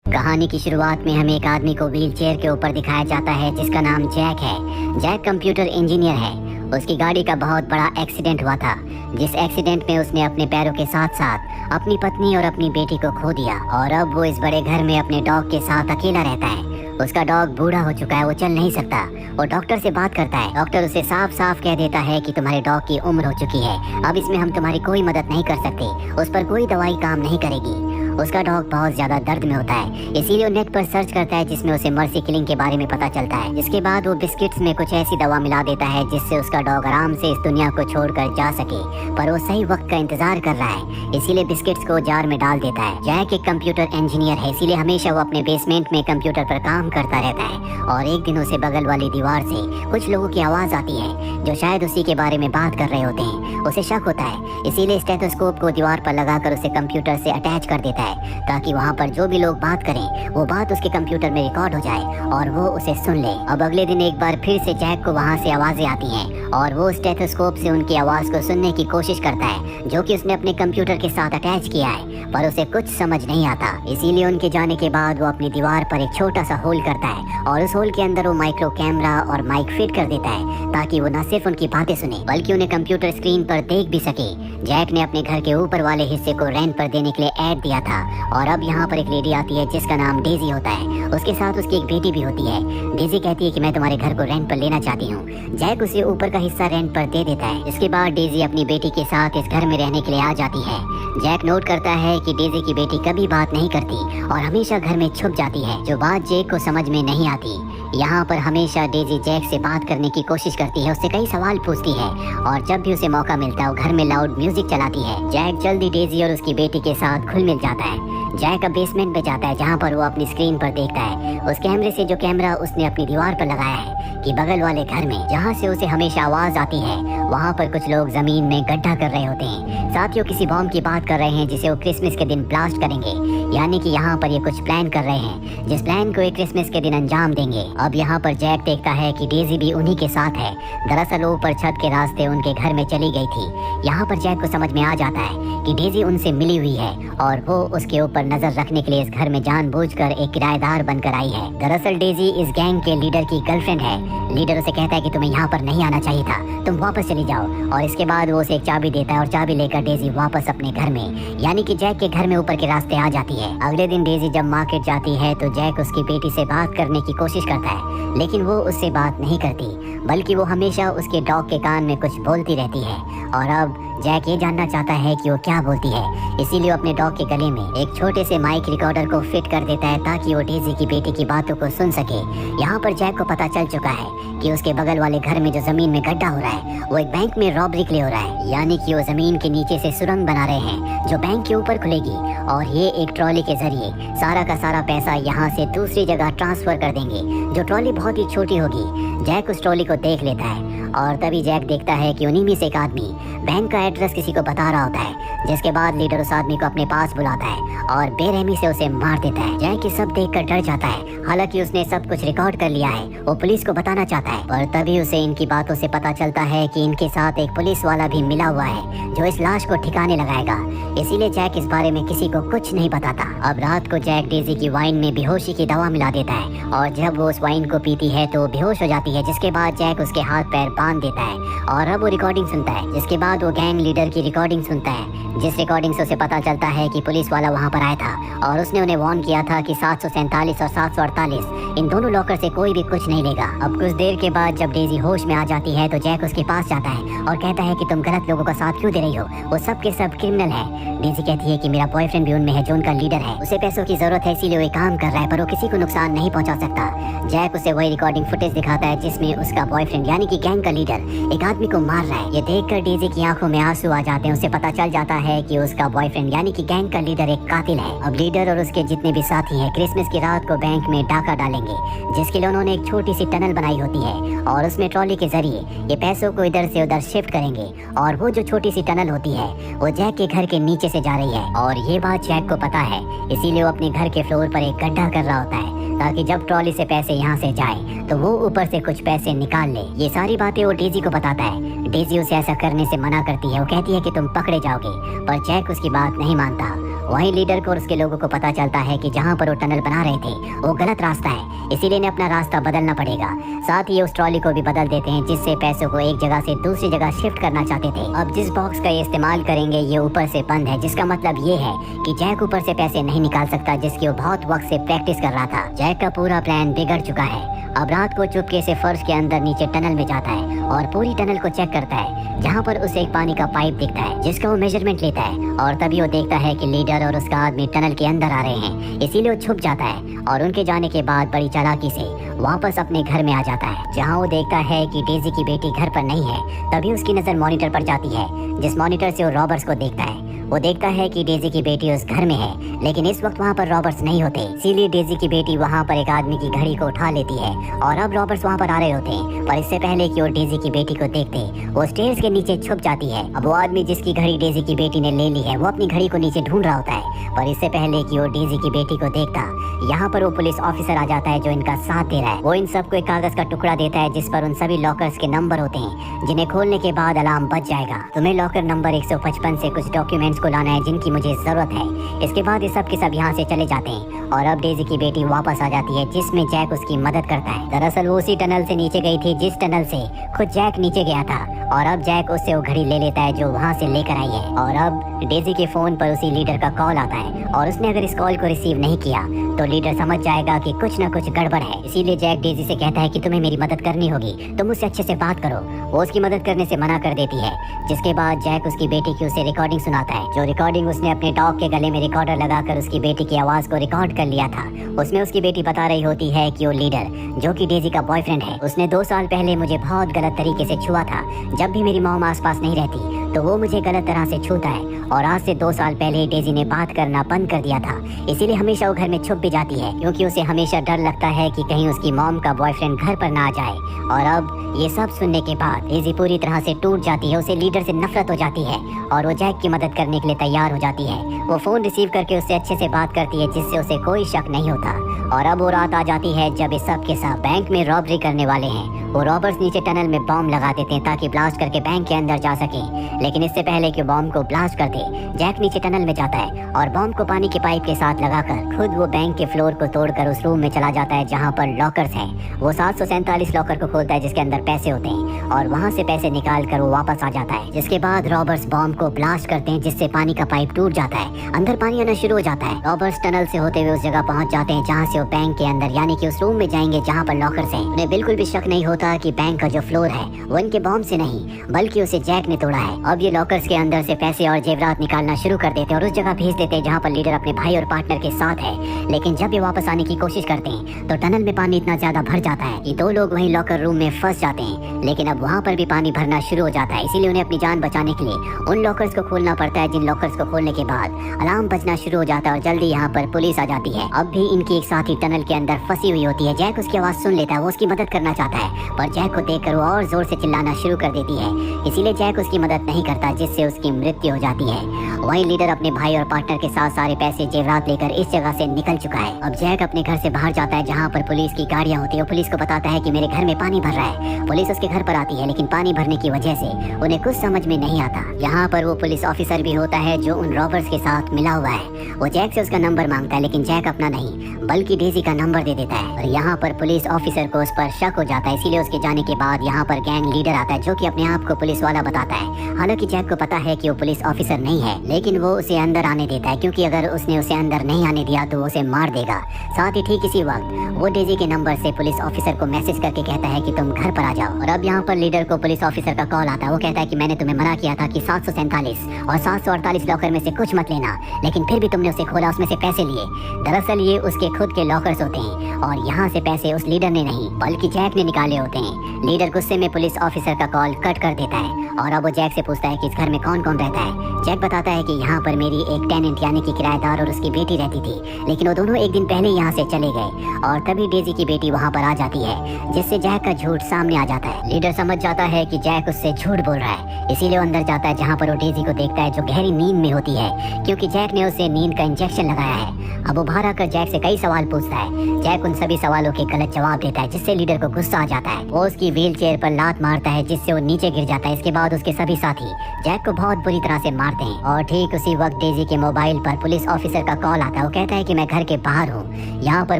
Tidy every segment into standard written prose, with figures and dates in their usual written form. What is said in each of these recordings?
कहानी की शुरुआत में हमें एक आदमी को व्हील चेयर के ऊपर दिखाया जाता है जिसका नाम जैक है। जैक कंप्यूटर इंजीनियर है। उसकी गाड़ी का बहुत बड़ा एक्सीडेंट हुआ था, जिस एक्सीडेंट में उसने अपने पैरों के साथ साथ अपनी पत्नी और अपनी बेटी को खो दिया और अब वो इस बड़े घर में अपने डॉग के साथ अकेला रहता है। उसका डॉग बूढ़ा हो चुका है, वो चल नहीं सकता। वो डॉक्टर से बात करता है। डॉक्टर उसे साफ साफ कह देता है कि तुम्हारे डॉग की उम्र हो चुकी है, अब इसमें हम तुम्हारी कोई मदद नहीं कर सकते, उस पर कोई दवाई काम नहीं करेगी। उसका डॉग बहुत ज्यादा दर्द में होता है, इसीलिए वो नेट पर सर्च करता है जिसमें उसे मर्सी किलिंग के बारे में पता चलता है। जिसके बाद वो बिस्किट्स में कुछ ऐसी दवा मिला देता है जिससे उसका डॉग आराम से इस दुनिया को छोड़कर जा सके, पर वो सही वक्त का इंतजार कर रहा है, इसीलिए बिस्किट्स को जार में डाल देता है। जैक एक कंप्यूटर इंजीनियर है, इसीलिए हमेशा वो अपने बेसमेंट में कंप्यूटर पर काम करता रहता है। और एक दिन उसे बगल वाली दीवार से कुछ लोगों की आवाज आती है जो शायद उसी के बारे में बात कर रहे होते हैं। उसे शक होता है, इसीलिए स्टेथोस्कोप को दीवार पर लगाकर उसे कंप्यूटर से अटैच कर देता है ताकि वहाँ पर जो भी लोग बात करें वो बात उसके कंप्यूटर में रिकॉर्ड हो जाए और वो उसे सुन ले। अब अगले दिन एक बार फिर से जैक को वहाँ से आवाजें आती हैं और वो स्टेथोस्कोप से उनकी आवाज को सुनने की कोशिश करता है जो कि उसने अपने कंप्यूटर के साथ अटैच किया है, पर उसे कुछ समझ नहीं आता। इसीलिए उनके जाने के बाद वो अपनी दीवार पर एक छोटा सा होल करता है और उस होल के अंदर वो माइक्रो कैमरा और माइक फिट कर देता है ताकि वो न सिर्फ उनकी बातें सुने बल्कि उन्हें कंप्यूटर स्क्रीन पर देख भी सके। जैक ने अपने घर के ऊपर वाले हिस्से को रेंट पर देने के लिए ऐड दिया था और अब यहाँ पर एक लेडी आती है जिसका नाम डेजी होता है। उसके साथ उसकी एक बेटी भी होती है। डेजी कहती है कि मैं तुम्हारे घर को रेंट पर लेना चाहती हूँ। जैक उसे ऊपर का हिस्सा रेंट पर दे देता है। इसके बाद डेजी अपनी बेटी के साथ इस घर में रहने के लिए आ जाती है। जैक नोट करता है कि डेजी की बेटी कभी बात नहीं करती और हमेशा घर में छुप जाती है, जो बात जैक को समझ में नहीं आती। यहाँ पर हमेशा डेजी जैक से बात करने की कोशिश करती है, उससे कई सवाल पूछती है और जब भी उसे मौका मिलता है वो घर में लाउड म्यूजिक चलाती है। जैक जल्दी डेजी और उसकी बेटी के साथ घुल मिल जाता है। जैक अब बेसमेंट में जाता है जहाँ पर वो अपनी स्क्रीन पर देखता है उस कैमरे से जो कैमरा उसने अपनी दीवार पर लगाया है कि बगल वाले घर में जहाँ से उसे हमेशा आवाज आती है वहाँ पर कुछ लोग जमीन में गड्ढा कर रहे होते हैं। साथ ही वो किसी बॉम्ब की बात कर रहे हैं जिसे वो क्रिसमस के दिन ब्लास्ट करेंगे, यानी कि यहाँ पर ये कुछ प्लान कर रहे हैं जिस प्लान को क्रिसमस के दिन अंजाम देंगे। अब यहाँ पर जैक देखता है कि डेजी भी उन्हीं के साथ है। दरअसल वो ऊपर छत के रास्ते उनके घर में चली गई थी। यहाँ पर जैक को समझ में आ जाता है कि डेजी उनसे मिली हुई है और वो उसके ऊपर नजर रखने के लिए इस घर में जानबूझकर एक किराएदार बनकर आई है। दरअसल डेजी इस गैंग के लीडर की गर्लफ्रेंड है। लीडर उसे कहता है कि तुम्हें यहाँ पर नहीं आना चाहिए था, तुम वापस चली जाओ, और इसके बाद वो उसे एक चाबी देता है और चाबी लेकर डेजी वापस अपने घर में यानी कि जैक के घर में ऊपर के रास्ते आ जाती है। अगले दिन डेजी जब मार्केट जाती है तो जैक उसकी बेटी से बात करने की कोशिश करता है, लेकिन वो उससे बात नहीं करती बल्कि वो हमेशा उसके डॉग के कान में कुछ बोलती रहती है। और अब जैक ये जानना चाहता है कि वो क्या बोलती है, इसीलिए वो अपने डॉग के गले में एक छोटे से माइक रिकॉर्डर को फिट कर देता है ताकि वो डेजी की बेटी की बातों को सुन सके। यहाँ पर जैक को पता चल चुका है कि उसके बगल वाले घर में जो जमीन में गड्ढा हो रहा है वो एक बैंक में रॉबरी के लिए हो रहा है, यानी कि वो जमीन के नीचे से सुरंग बना रहे हैं जो बैंक के ऊपर खुलेगी और ये एक ट्रॉली के जरिए सारा का सारा पैसा यहाँ से दूसरी जगह ट्रांसफर कर देंगे। जो ट्रॉली बहुत ही छोटी होगी। जैक उस ट्रॉली को देख लेता है और तभी जैक देखता है कि उन्हीं में से एक आदमी बैंक का एड्रेस किसी को बता रहा होता है, जिसके बाद लीडर उस आदमी को अपने पास बुलाता है और बेरहमी से उसे मार देता है। जैक ये सब देखकर डर जाता है, हालांकि उसने सब कुछ रिकॉर्ड कर लिया है। वो पुलिस को बताना चाहता है, पर तभी उसे इनकी बातों से पता चलता है कि इनके साथ एक पुलिस वाला भी मिला हुआ है जो इस लाश को ठिकाने लगाएगा। इसीलिए जैक इस बारे में किसी को कुछ नहीं बताता। अब रात को जैक डेजी की वाइन में बेहोशी की दवा मिला देता है और जब वो उस वाइन को पीती है तो बेहोश हो जाती है, जिसके बाद जैक उसके हाथ पैर बांध देता है और अब वो रिकॉर्डिंग सुनता है। जिसके बाद वो गैंग लीडर की रिकॉर्डिंग सुनता है, जिस रिकॉर्डिंग से उसे पता चलता है कि पुलिस वाला वहां पर आया था और उसने उन्हें वार्न किया था कि 747 और 748 इन दोनों लॉकर से कोई भी कुछ नहीं लेगा। अब कुछ देर के बाद जब डेजी होश में आ जाती है तो जैक उसके पास जाता है और कहता है कि तुम गलत लोगों का साथ क्यों दे रही हो, वो सब के सब क्रिमिनल है। डेजी कहती है कि मेरा बॉयफ्रेंड भी उनमें है जो उनका लीडर है, उसे पैसों की जरूरत है इसीलिए वो काम कर रहा है, पर वो किसी को नुकसान नहीं पहुंचा सकता। जैक उसे वही रिकॉर्डिंग फुटेज दिखाता है जिसमें उसका बॉयफ्रेंड यानी कि गैंग का लीडर एक आदमी को मार रहा है। ये देखकर डेजी की आंखों में आंसू आ जाते हैं। उसे पता चल जाता है कि उसका बॉयफ्रेंड यानी कि गैंग का लीडर एक कातिल है। अब लीडर और उसके जितने भी साथी हैं क्रिसमस की रात को बैंक में डाका डालेंगे, जिसके लिए उन्होंने एक छोटी सी टनल बनाई होती है और उसमें ट्रॉली के जरिए ये पैसों को इधर से उधर शिफ्ट करेंगे। और वो जो छोटी सी टनल होती है वो जैक के घर के नीचे से जा रही है और ये बात जैक को पता है, इसीलिए वो अपने घर के फ्लोर पर एक गड्ढा कर रहा होता है ताकि जब ट्रॉली से पैसे यहाँ से जाए तो वो ऊपर से कुछ पैसे निकाल ले। ये सारी बातें वो डेजी को बताता है। डेजी उसे ऐसा करने से मना करती है। वो कहती है कि तुम पकड़े जाओगे, पर जैक उसकी बात नहीं मानता वहीं लीडर को और उसके लोगों को पता चलता है कि जहाँ पर वो टनल बना रहे थे वो गलत रास्ता है, इसीलिए इन्हें अपना रास्ता बदलना पड़ेगा। साथ ही उस ट्रॉली को भी बदल देते हैं जिससे पैसों को एक जगह से दूसरी जगह शिफ्ट करना चाहते थे। अब जिस बॉक्स का ये इस्तेमाल करेंगे ये ऊपर से बंद है, जिसका मतलब ये है कि जैक ऊपर से पैसे नहीं निकाल सकता, जिसकी वो बहुत वक्त से प्रैक्टिस कर रहा था। जैक का पूरा प्लान बिगड़ चुका है। अब रात को चुपके से फर्श के अंदर नीचे टनल में जाता है और पूरी टनल को चेक करता है, जहाँ पर उसे एक पानी का पाइप दिखता है जिसका वो मेजरमेंट लेता है। और तभी वो देखता है कि लीडर और उसका आदमी टनल के अंदर आ रहे हैं, इसीलिए वो छुप जाता है और उनके जाने के बाद बड़ी चालाकी से वापस अपने घर में आ जाता है, जहाँ वो देखता है कि डेजी की बेटी घर पर नहीं है। तभी उसकी नजर मॉनिटर पर जाती है, जिस मॉनिटर से वो रॉबर्ट्स को देखता है। वो देखता है कि डेजी की बेटी उस घर में है, लेकिन इस वक्त वहाँ पर रॉबर्ट्स नहीं होते, इसीलिए डेजी की बेटी वहाँ पर एक आदमी की घड़ी को उठा लेती है और अब रॉबर्ट्स वहाँ पर आ रहे होते हैं। पर इससे पहले कि वो डेजी की बेटी को देखते वो स्टेयर्स के नीचे छुप जाती है। अब वो आदमी जिसकी घड़ी डेजी की बेटी ने ले ली है वो अपनी घड़ी को नीचे ढूंढ रहा होता है, पर इससे पहले कि वो डेजी की बेटी को देखता, यहाँ पर वो पुलिस ऑफिसर आ जाता है जो इनका साथ दे रहा है। वो इन सबको एक कागज का टुकड़ा देता है जिस पर उन सभी लॉकर्स के नंबर होते हैं, जिन्हें खोलने के बाद अलार्म बज जाएगा। तुम्हें लॉकर नंबर 155 से कुछ डॉक्यूमेंट्स को लाना है जिनकी मुझे जरूरत है। इसके बाद ये सब के सब यहाँ से चले जाते हैं और अब डेजी की बेटी वापस आ जाती है, जिसमें जैक उसकी मदद करता है। दरअसल वो उसी टनल से नीचे गई थी जिस टनल से खुद जैक नीचे गया था, और अब जैक उससे वो घड़ी ले लेता है जो वहाँ से लेकर आई है। और अब डेजी के फोन पर उसी लीडर का कॉल आता है और उसने अगर इस कॉल को रिसीव नहीं किया तो लीडर समझ जाएगा कि कुछ न कुछ गड़बड़ है। इसीलिए जैक डेजी से कहता है कि तुम्हें मेरी मदद करनी होगी, तुम मुझसे अच्छे से बात करो। वो उसकी मदद करने से मना कर देती है, जिसके बाद जैक उसकी बेटी की उसे रिकॉर्डिंग सुनाता है, जो रिकॉर्डिंग उसने अपने डॉग के गले में रिकॉर्डर लगाकर उसकी बेटी की आवाज को रिकॉर्ड कर लिया था। उसमें उसकी बेटी बता रही होती है कि वो लीडर, जो कि डेजी का बॉयफ्रेंड है, उसने 2 साल पहले मुझे बहुत गलत तरीके से छुआ था। जब भी मेरी मॉम आसपास नहीं रहती तो वो मुझे गलत तरह से छूता है, और आज से 2 साल पहले डेजी ने बात करना बंद कर दिया था। इसीलिए हमेशा वो घर में छुप भी जाती है, क्योंकि उसे हमेशा डर लगता है कि कहीं उसकी मॉम का बॉयफ्रेंड घर पर ना आ जाए। और अब ये सब सुनने के बाद डेजी पूरी तरह से टूट जाती है, उसे लीडर से नफरत हो जाती है और वो जैक की मदद करने के लिए तैयार हो जाती है। वो फोन रिसीव करके उससे अच्छे से बात करती है, जिससे उसे कोई शक नहीं होता। और अब वो रात आ जाती है जब ये सब के सब बैंक में रॉबरी करने वाले हैं। वो रॉबर्ट्स नीचे टनल में बॉम्ब लगा देते हैं ताकि ब्लास्ट करके बैंक के अंदर जा सके, लेकिन इससे पहले कि बॉम्ब को ब्लास्ट कर दे, जैक नीचे टनल में जाता है और बॉम्ब को पानी के पाइप के साथ लगाकर खुद वो बैंक के फ्लोर को तोड़कर उस रूम में चला जाता है जहाँ पर लॉकर्स हैं। वो 747 लॉकर को खोलता है जिसके अंदर पैसे होते हैं, और वहाँ से पैसे निकाल कर वो वापस आ जाता है। जिसके बाद रॉबर्ट्स बॉम्ब को ब्लास्ट करते हैं, जिससे पानी का पाइप टूट जाता है, अंदर पानी आना शुरू हो जाता है। रॉबर्ट्स टनल से होते हुए उस जगह पहुँच जाते हैं जहाँ से वो बैंक के अंदर यानी कि उस रूम में जाएंगे जहाँ पर लॉकर्स हैं। उन्हें बिल्कुल भी शक नहीं होता कि बैंक का जो फ्लोर है वो इनके बॉम्ब से नहीं बल्कि उसे जैक ने तोड़ा है। अब ये लॉकर्स के अंदर से पैसे और जेवरात निकालना शुरू कर देते हैं और उस जगह भेज देते हैं जहाँ पर लीडर अपने भाई और पार्टनर के साथ है। लेकिन जब ये वापस आने की कोशिश करते हैं तो टनल में पानी इतना ज्यादा भर जाता है कि 2 लोग वहीं लॉकर रूम में फंस जाते हैं, लेकिन अब वहाँ पर भी पानी भरना शुरू हो जाता है। इसीलिए उन्हें अपनी जान बचाने के लिए उन लॉकर्स को खोलना पड़ता है, जिन लॉकर्स को खोलने के बाद अलार्म बजना शुरू हो जाता है और जल्दी यहाँ पर पुलिस आ जाती है। अब भी इनकी एक साथी टनल के अंदर फंसी हुई होती है। जैक उसकी आवाज सुन लेता है, वो उसकी मदद करना चाहता है, पर जैक को देखकर वो और जोर से चिल्लाना शुरू कर देती है। इसीलिए जैक उसकी मदद नहीं करता, जिससे उसकी मृत्यु हो जाती है। वहीं लीडर अपने भाई और पार्टनर के साथ सारे पैसे जेवरात लेकर इस जगह से निकल चुका है। अब जैक अपने घर से बाहर जाता है जहाँ पर पुलिस की गाड़ियाँ होती है। पुलिस को बताता है कि मेरे घर में पानी भर रहा है। पुलिस उसके घर पर आती है, लेकिन पानी भरने की वजह से उन्हें कुछ समझ में नहीं आता। यहाँ पर वो पुलिस ऑफिसर भी होता है जो उन रॉबर्ट्स के साथ मिला हुआ है। वो जैक से उसका नंबर मांगता है, लेकिन जैक अपना नहीं बल्कि डेजी का नंबर दे देता है। और यहाँ पर पुलिस ऑफिसर को उस पर शक हो जाता है, इसीलिए उसके जाने के बाद यहाँ पर गैंग लीडर आता है जो कि अपने आप को पुलिस वाला बताता है। हालांकि जैक को पता है कि वो पुलिस ऑफिसर नहीं है, लेकिन वो उसे अंदर आने देता है, क्योंकि अगर उसने उसे अंदर नहीं आने दिया तो वो उसे मार देगा। साथ ही ठीक इसी वक्त वो डेजी के नंबर से पुलिस ऑफिसर को मैसेज करके कहता है कि तुम घर पर आ जाओ। और अब यहाँ पर लीडर को पुलिस ऑफिसर का कॉल आता है। वो कहता है कि मैंने तुम्हें मना किया था कि 747 और 748 लॉकर में से कुछ मत लेना, लेकिन फिर भी तुमने उसे खोला, उसमें से पैसे लिए। दरअसल ये उसके खुद के लॉकर्स होते हैं और यहाँ से पैसे उस लीडर ने नहीं बल्कि जैक ने निकाले होते हैं। लीडर गुस्से में पुलिस ऑफिसर का कॉल कट कर देता है और अब वो जैक से पूछता है कि इस घर में कौन कौन रहता है। जैक बताता है कि यहाँ पर मेरी एक टेनेंट यानी कि किराएदार और उसकी बेटी रहती थी, लेकिन वो दोनों एक दिन पहले यहाँ से चले गए। और तभी डेजी की बेटी वहाँ पर आ जाती है, जिससे जैक का झूठ सामने आ जाता है। लीडर समझ जाता है कि जैक उससे झूठ बोल रहा है, इसीलिए वो अंदर जाता है जहाँ पर वो डेजी को देखता है जो गहरी नींद में होती है, क्योंकि जैक ने उसे नींद का इंजेक्शन लगाया है। अब वो बाहर आकर जैक से कई सवाल पूछता है। जैक उन सभी सवालों के गलत जवाब देता है, जिससे लीडर को गुस्सा आ जाता है। वो उसकी व्हील चेयर पर लात मारता है, जिससे वो नीचे गिर जाता है। इसके बाद उसके सभी साथी जैक को बहुत बुरी तरह से मार मारते हैं। और ठीक उसी वक्त डेजी के मोबाइल पर पुलिस ऑफिसर का कॉल आता है। वो कहता है कि मैं घर के बाहर हूँ। यहाँ पर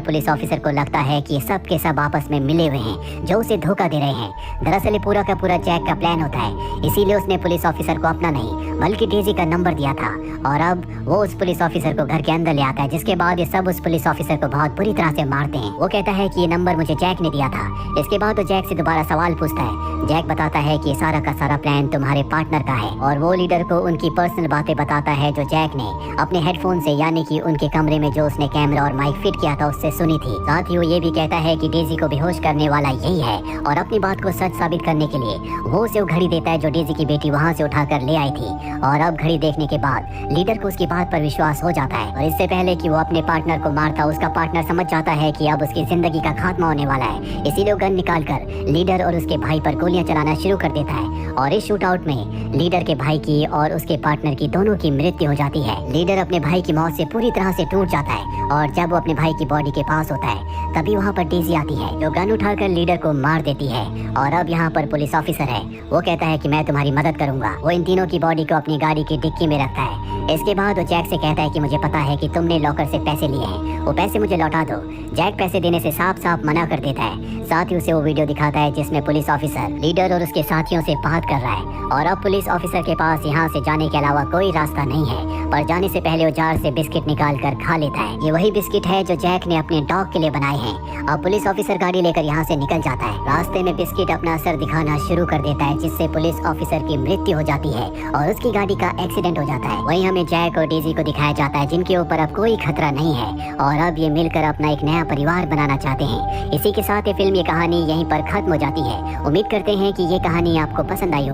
पुलिस ऑफिसर को लगता है कि सब के सब आपस में मिले हुए हैं जो उसे धोखा दे रहे हैं। दरअसल ये पूरा का पूरा जैक का प्लान होता है, इसीलिए उसने पुलिस ऑफिसर को अपना नहीं बल्कि डेजी का नंबर दिया था। और अब वो उस पुलिस ऑफिसर को घर के अंदर ले आता है, जिसके बाद ये सब उस पुलिस ऑफिसर को बहुत बुरी तरह से मारते हैं। वो कहता है कि ये नंबर मुझे जैक ने दिया था। इसके बाद वो जैक से दोबारा सवाल पूछता है। जैक बताता है कि सारा का सारा प्लान तुम्हारे पार्टनर का है और वो लीडर को उनकी पर्सनल बातें बताता है जो जैक ने अपने हेडफोन से, यानी कि उनके कमरे में जो उसने कैमरा और माइक फिट किया था उससे सुनी थी। साथ ही वो ये भी कहता है कि डेजी को बेहोश करने वाला यही है और अपनी बात को सच साबित करने के लिए वो उसे वो घड़ी देता है जो डेजी की बेटी वहाँ से उठाकर ले आई थी। और अब घड़ी देखने के बाद लीडर को उसकी बात पर विश्वास हो जाता है और इससे पहले कि वो अपने पार्टनर को मारता, उसका पार्टनर समझ जाता है कि अब उसकी जिंदगी का खात्मा होने वाला है। इसीलिए वो गन निकालकर लीडर और उसके भाई पर गोलियां चलाना शुरू कर देता है और इस शूटआउट में लीडर के भाई की और उसके पार्टनर की दोनों की मृत्यु हो जाती है। लीडर अपने भाई की मौत से पूरी तरह से टूट जाता है और जब वो अपने भाई की बॉडी के पास होता है तभी वहाँ पर डेजी आती है जो गन उठाकर लीडर को मार देती है। और अब यहाँ पर पुलिस ऑफिसर है, वो कहता है कि मैं तुम्हारी मदद करूंगा। वो इन तीनों की बॉडी को अपनी गाड़ी की डिक्की में रखता है। इसके बाद वो जैक से कहता है कि मुझे पता है कि तुमने लॉकर से पैसे लिए हैं, वो पैसे मुझे लौटा दो। जैक पैसे देने से साफ साफ मना कर देता है। साथ ही उसे वो वीडियो दिखाता है जिसमें पुलिस ऑफिसर लीडर और उसके साथियों से बात कर रहा है। और अब पुलिस ऑफिसर के पास यहाँ से जाने के अलावा कोई रास्ता नहीं है, पर जाने से पहले वो जार से बिस्किट निकाल कर खा लेता है। ये वही बिस्किट है जो जैक ने अपने डॉग के लिए बनाए हैं। अब पुलिस ऑफिसर गाड़ी लेकर यहाँ से निकल जाता है। रास्ते में बिस्किट अपना असर दिखाना शुरू कर देता है, जिससे पुलिस ऑफिसर की मृत्यु हो जाती है और उसकी गाड़ी का एक्सीडेंट हो जाता है। वहीं हमें जैक और डेजी को दिखाया जाता है जिनके ऊपर अब कोई खतरा नहीं है और अब ये मिलकर अपना एक नया परिवार बनाना चाहते हैं। इसी के साथ ये फिल्म, ये कहानी यहीं पर खत्म हो जाती है। उम्मीद करते हैं कि ये कहानी आपको पसंद आई हो।